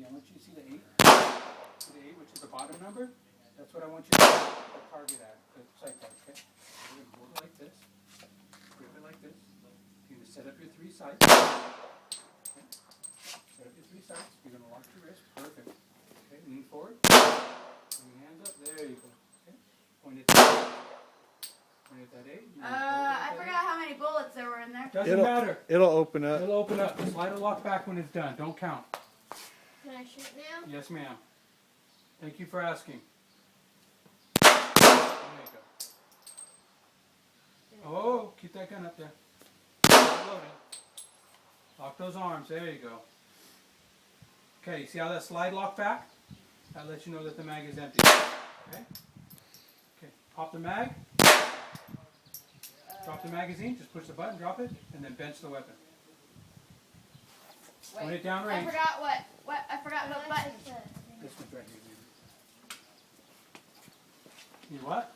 I want you to see the 8. See the 8, which is the bottom number? That's what I want you to target at, the sight at, okay? You're going to hold it like this. Grip it like this. You're going to set up your 3 sights. Okay? Set up your 3 sights. You're going to lock your wrist. Perfect. Okay, lean forward. Bring your hands up. There you go. Okay? Point at that 8. I forgot how many bullets there were in there. Doesn't matter. It'll open up. It'll open up. Slide or lock back when it's done. Don't count. Can I shoot now? Yes, ma'am. Thank you for asking. There you go. Oh, keep that gun up there. Loaded. Lock those arms. There you go. Okay, you see how that slide lock back? That lets you know that the mag is empty. Okay? Okay, pop the mag. Drop the magazine. Just push the button, drop it, and then bench the weapon. Point it down range. I forgot what button. This one's right here. You what?